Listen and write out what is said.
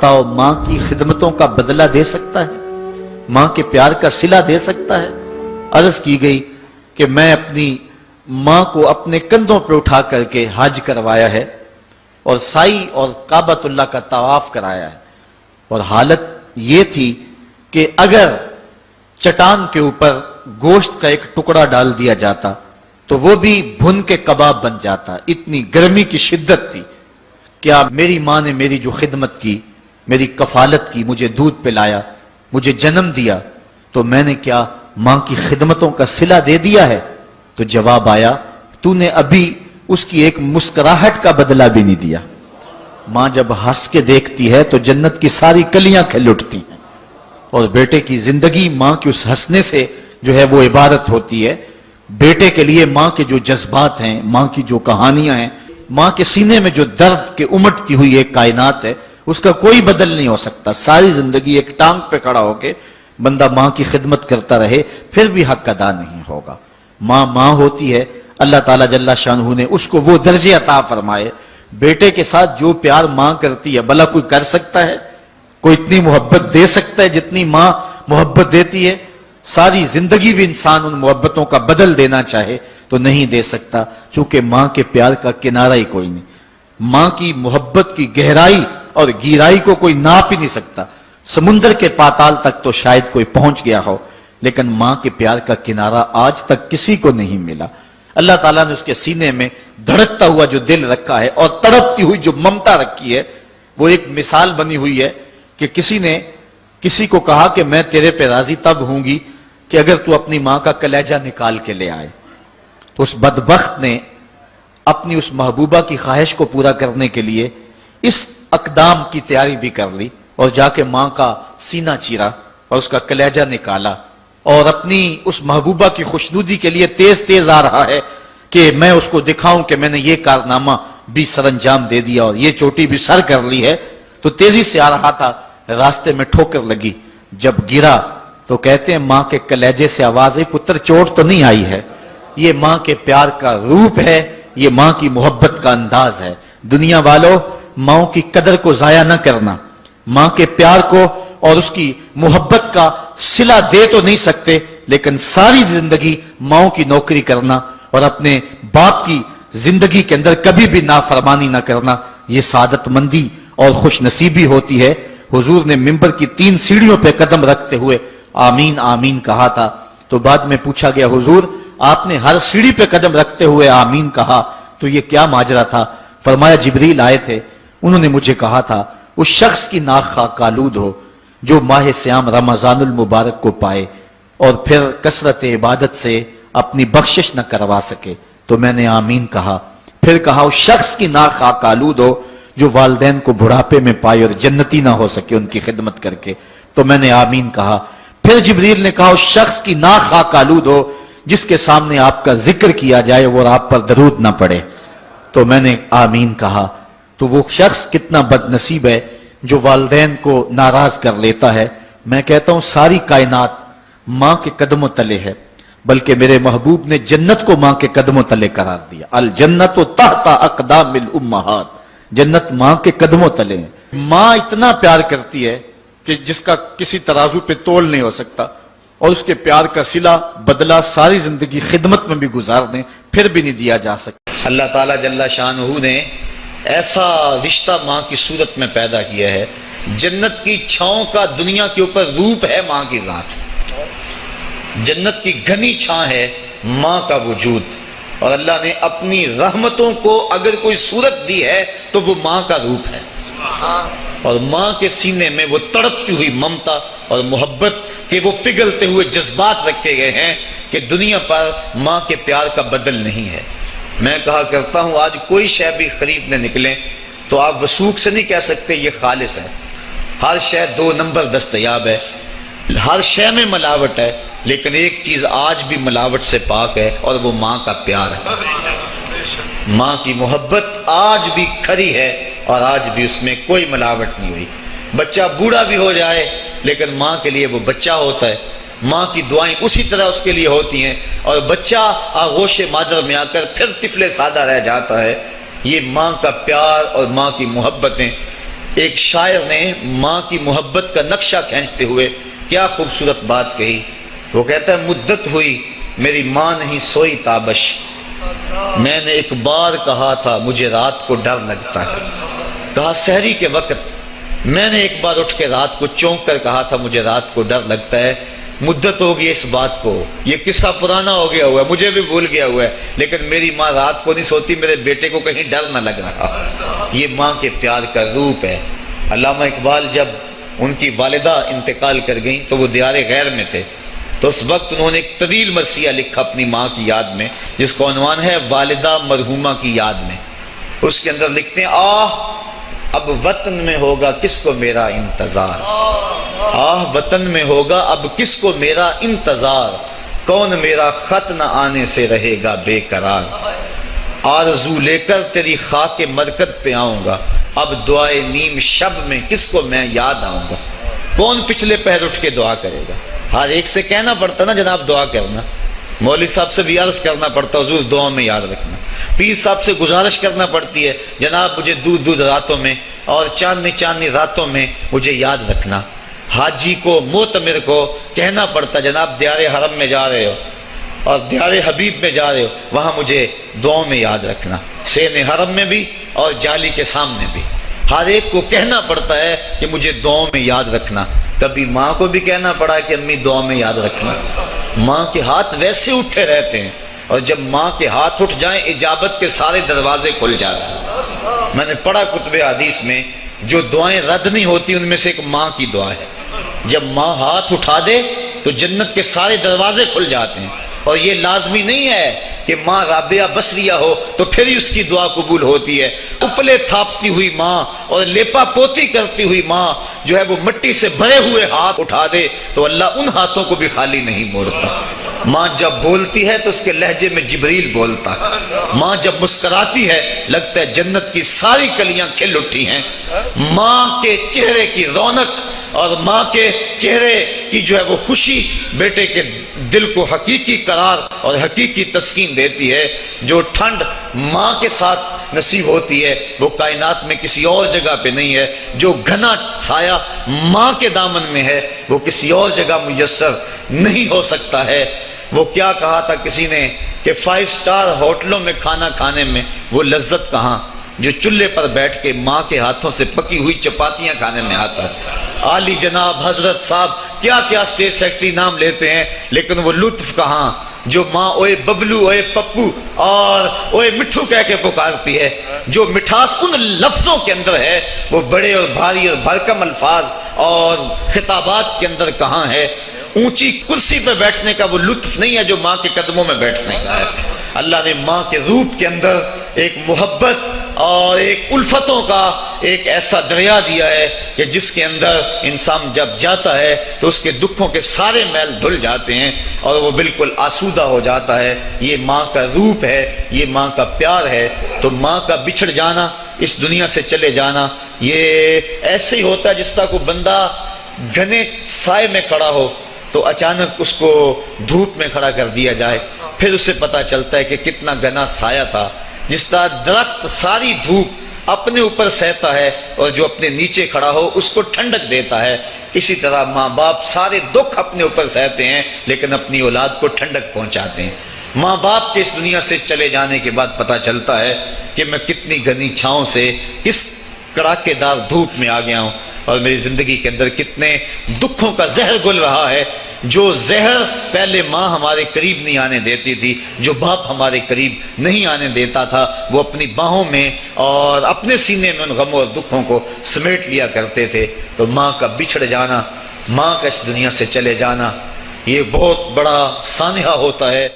बताओ माँ की खिदमतों का बदला दे सकता है, माँ के प्यार का सिला दे सकता है? अर्ज की गई कि मैं अपनी माँ को अपने कंधों पर उठा करके हज करवाया है और साई और काबतुल्लाह का तवाफ कराया है, और हालत ये थी कि अगर चट्टान के ऊपर गोश्त का एक टुकड़ा डाल दिया जाता तो वो भी भुन के कबाब बन जाता, इतनी गर्मी की शिद्दत थी। क्या मेरी माँ ने मेरी जो खिदमत की, मेरी कफालत की, मुझे दूध पिलाया, मुझे जन्म दिया, तो मैंने क्या माँ की खिदमतों का सिला दे दिया है? तो जवाब आया, तूने अभी उसकी एक मुस्कुराहट का बदला भी नहीं दिया। माँ जब हंस के देखती है तो जन्नत की सारी कलियां खिल उठती हैं, और बेटे की जिंदगी माँ के उस हंसने से जो है वो इबारत होती है। बेटे के लिए माँ के जो जज्बात हैं, माँ की जो कहानियां हैं, माँ के सीने में जो दर्द के उमटती हुई एक कायनात है, उसका कोई बदल नहीं हो सकता। सारी जिंदगी एक टांग पे खड़ा होके बंदा माँ की खिदमत करता रहे, फिर भी हक अदा नहीं होगा। माँ माँ होती है, अल्लाह ताला जल्ला शानहू ने उसको वो दर्जे अता फरमाए। बेटे के साथ जो प्यार माँ करती है, भला कोई कर सकता है? कोई इतनी मोहब्बत दे सकता है जितनी माँ मोहब्बत देती है? सारी जिंदगी भी इंसान उन मोहब्बतों का बदल देना चाहे तो नहीं दे सकता, चूंकि माँ के प्यार का किनारा ही कोई नहीं। माँ की मोहब्बत की गहराई और गहराई को कोई नाप ही नहीं सकता। समुद्र के पाताल तक तो शायद कोई पहुंच गया हो, लेकिन माँ के प्यार का किनारा आज तक किसी को नहीं मिला। अल्लाह ताला ने उसके सीने में धड़कता हुआ जो दिल रखा है और तड़पती हुई जो ममता रखी है, वो एक मिसाल बनी हुई है कि किसी ने किसी को कहा कि मैं तेरे पे राजी तब हूंगी कि अगर तू अपनी माँ का कलेजा निकाल के ले आए। तो उस बदबख्त ने अपनी उस महबूबा की ख्वाहिश को पूरा करने के लिए इस अकदाम की तैयारी भी कर ली और जाके माँ का सीना चीरा और उसका कलेजा निकाला, और अपनी उस महबूबा की खुशनुदी के लिए तेज तेज आ रहा है कि मैं उसको दिखाऊं कि मैंने ये कारनामा भी सरंजाम दे दिया और ये चोटी भी सर कर ली है। तो तेजी से आ रहा था, रास्ते में ठोकर लगी। जब गिरा तो कहते हैं माँ के कलेजे से आवाज आई, पुत्र चोट तो नहीं आई है? ये माँ के प्यार का रूप है, ये माँ की मोहब्बत का अंदाज है। दुनिया वालों, माँ की कदर को जाया न करना। माँ के प्यार को और उसकी मोहब्बत का सिला दे तो नहीं सकते, लेकिन सारी जिंदगी माँ की नौकरी करना और अपने बाप की जिंदगी के अंदर कभी भी नाफरमानी ना करना, ये सादतमंदी और खुश नसीबी होती है। हुजूर ने मिंबर की 3 सीढ़ियों पे कदम रखते हुए आमीन आमीन कहा था। तो बाद में पूछा गया, हुजूर आपने हर सीढ़ी पे कदम रखते हुए आमीन कहा, तो ये क्या माजरा था? फरमाया जिब्रील आए थे, उन्होंने मुझे कहा था उस शख्स की नाक खाक आलूद हो जो माह सियाम रमजानुल मुबारक को पाए और फिर कसरत इबादत से अपनी बख्शिश न करवा सके। तो मैंने आमीन कहा। फिर कहा उस शख्स की नाक खाक आलूद हो जो वालिदैन को बुढ़ापे में पाए और जन्नती ना हो सके उनकी खिदमत करके। तो मैंने आमीन कहा। फिर जिब्रील ने कहा उस शख्स की नाक खाक आलूद हो जिसके सामने आपका जिक्र किया जाए और आप पर दरूद ना पड़े। तो मैंने आमीन कहा। तो वो शख्स कितना बदनसीब है जो वालिदैन को नाराज कर लेता है। मैं कहता हूं सारी कायनात मां के कदमों तले है, बल्कि मेरे महबूब ने जन्नत को मां के कदमों तले करार दिया। अल जन्नत तहता अक़दामिल उम्महात, जन्नत मां के कदमों तले है। मां इतना प्यार करती है कि जिसका किसी तराजू पे तोल नहीं हो सकता, और उसके प्यार का सिला बदला सारी जिंदगी खिदमत में भी गुजार दें फिर भी नहीं दिया जा सकता। अल्लाह ताला जल्ला शानहू ने ऐसा रिश्ता मां की सूरत में पैदा किया है। जन्नत की छांव का दुनिया के ऊपर रूप है मां की जात। जन्नत की घनी छां है मां का वजूद, और अल्लाह ने अपनी रहमतों को अगर कोई सूरत दी है तो वो मां का रूप है। और मां के सीने में वो तड़पती हुई ममता और मोहब्बत के वो पिघलते हुए जज्बात रखे गए हैं कि दुनिया पर मां के प्यार का बदल नहीं है। मैं कहा करता हूं आज कोई शय भी खरीदने निकले तो आप वसूख से नहीं कह सकते ये खालिस है। हर शय 2 नंबर दस्तयाब है, हर शय में मिलावट है, लेकिन एक चीज आज भी मिलावट से पाक है और वो मां का प्यार है। मां की मोहब्बत आज भी खरी है और आज भी उसमें कोई मिलावट नहीं हुई। बच्चा बूढ़ा भी हो जाए लेकिन मां के लिए वो बच्चा होता है। मां की दुआएं उसी तरह उसके लिए होती हैं, और बच्चा आगोश मादर में आकर फिर तिफले सादा रह जाता है। ये मां का प्यार और मां की मोहब्बतें ایک شاعر نے ماں کی محبت کا نقشہ کھینچتے ہوئے کیا خوبصورت بات کہی. وہ کہتا ہے مدت ہوئی میری ماں نہیں سوئی تابش، میں نے ایک بار کہا تھا مجھے رات کو ڈر لگتا ہے. کہا سحری کے وقت میں نے ایک بار اٹھ کے رات کو چونک کر کہا تھا مجھے رات کو ڈر لگتا ہے. مدت ہو گئی اس بات کو، یہ قصہ پرانا ہو گیا ہوا ہے، مجھے بھی بھول گیا ہوا ہے، لیکن میری ماں رات کو نہیں سوتی، میرے بیٹے کو کہیں ڈر نہ لگ رہا. یہ ماں کے پیار کا روپ ہے. علامہ اقبال جب ان کی والدہ انتقال کر گئیں تو وہ دیار غیر میں تھے، تو اس وقت انہوں نے ایک طویل مرثیہ لکھا اپنی ماں کی یاد میں، جس کا عنوان ہے والدہ مرحومہ کی یاد میں. اس کے اندر لکھتے ہیں اب وطن میں ہوگا کس کو میرا انتظار، وطن میں ہوگا اب کس کو میرا انتظار، کون میرا خط نہ آنے سے رہے گا بے قرار. آرزو لے کر تیری خاک مرکت پہ آؤں گا، اب دعائے نیم شب میں کس کو میں یاد آؤں گا. کون پچھلے پہر اٹھ کے دعا کرے گا؟ ہر ایک سے کہنا پڑتا نا جناب دعا کرنا. مولوی صاحب سے بھی عرض کرنا پڑتا حضور دعا میں یاد رکھنا. پیر صاحب سے گزارش کرنا پڑتی ہے جناب مجھے دودھ راتوں میں اور چاندنی راتوں میں مجھے یاد رکھنا. حاجی کو معتمر کو کہنا پڑتا جناب دیار حرم میں جا رہے ہو اور دیار حبیب میں جا رہے ہو، وہاں مجھے دعاؤں میں یاد رکھنا. سین حرم میں بھی اور جالی کے سامنے بھی ہر ایک کو کہنا پڑتا ہے کہ مجھے دعاؤں میں یاد رکھنا. کبھی ماں کو بھی کہنا پڑا کہ امی دعاؤں میں یاد رکھنا. ماں کے ہاتھ ویسے اٹھے رہتے ہیں، اور جب ماں کے ہاتھ اٹھ جائیں اجابت کے سارے دروازے کھل جاتے ہیں. میں نے پڑھا کتب حدیث میں جو دعائیں رد نہیں ہوتی ان میں سے ایک ماں کی دعا ہے. جب ماں ہاتھ اٹھا دے تو جنت کے سارے دروازے کھل جاتے ہیں. اور یہ لازمی نہیں ہے کہ ماں رابعہ بصریہ ہو تو پھر ہی اس کی دعا قبول ہوتی ہے. اپلے تھاپتی ہوئی ماں اور لیپا پوتی کرتی ہوئی ماں جو ہے وہ مٹی سے بھرے ہوئے ہاتھ اٹھا دے تو اللہ ان ہاتھوں کو بھی خالی نہیں موڑتا. ماں جب بولتی ہے تو اس کے لہجے میں جبریل بولتا ہے. ماں جب مسکراتی ہے لگتا ہے جنت کی ساری کلیاں کھل اٹھی ہیں. ماں کے چہرے کی رونق اور ماں کے چہرے کی جو ہے وہ خوشی بیٹے کے دل کو حقیقی قرار اور حقیقی تسکین دیتی ہے. جو ٹھنڈ ماں کے ساتھ نصیب ہوتی ہے وہ کائنات میں کسی اور جگہ پہ نہیں ہے. جو گھنا سایہ ماں کے دامن میں ہے وہ کسی اور جگہ میسر نہیں ہو سکتا ہے. وہ کیا کہا تھا کسی نے کہ 5 اسٹار ہوٹلوں میں کھانا کھانے میں وہ لذت کہاں جو چولہے پر بیٹھ کے ماں کے ہاتھوں سے پکی ہوئی چپاتیاں کھانے میں آتا ہے. عالی جناب حضرت صاحب کیا کیا اسٹیٹ سیکرٹری نام لیتے ہیں، لیکن وہ لطف کہاں جو ماں اوئے ببلو اوئے پپو اور اوئے مٹھو کہہ کے پکارتی ہے. جو مٹھاس ان لفظوں کے اندر ہے وہ بڑے اور بھاری اور بھرکم الفاظ اور خطابات کے اندر کہاں ہے. اونچی کرسی پہ بیٹھنے کا وہ لطف نہیں ہے جو ماں کے قدموں میں بیٹھنے کا ہے. اللہ نے ماں کے روپ کے اندر ایک محبت اور ایک الفتوں کا ایک ایسا دریا دیا ہے کہ جس کے اندر انسان جب جاتا ہے تو اس کے دکھوں کے سارے میل دھل جاتے ہیں اور وہ بالکل آسودہ ہو جاتا ہے. یہ ماں کا روپ ہے، یہ ماں کا پیار ہے. تو ماں کا بچھڑ جانا، اس دنیا سے چلے جانا، یہ ایسے ہی ہوتا ہے جس طرح کوئی بندہ گھنے سائے میں کھڑا ہو تو اچانک اس کو دھوپ میں کھڑا کر دیا جائے، پھر اسے پتا چلتا ہے کہ کتنا گھنا سایہ تھا. جس طرح درخت ساری دھوپ اپنے اوپر سہتا ہے اور جو اپنے نیچے کھڑا ہو اس کو ٹھنڈک دیتا ہے، اسی طرح ماں باپ سارے دکھ اپنے اوپر سہتے ہیں لیکن اپنی اولاد کو ٹھنڈک پہنچاتے ہیں. ماں باپ کے اس دنیا سے چلے جانے کے بعد پتا چلتا ہے کہ میں کتنی گھنی چھاؤں سے کس کڑاکے دار دھوپ میں آ گیا ہوں اور میری زندگی کے اندر کتنے دکھوں کا زہر گل رہا ہے. جو زہر پہلے ماں ہمارے قریب نہیں آنے دیتی تھی، جو باپ ہمارے قریب نہیں آنے دیتا تھا، وہ اپنی باہوں میں اور اپنے سینے میں ان غموں اور دکھوں کو سمیٹ لیا کرتے تھے. تو ماں کا بچھڑ جانا، ماں کا اس دنیا سے چلے جانا، یہ بہت بڑا سانحہ ہوتا ہے.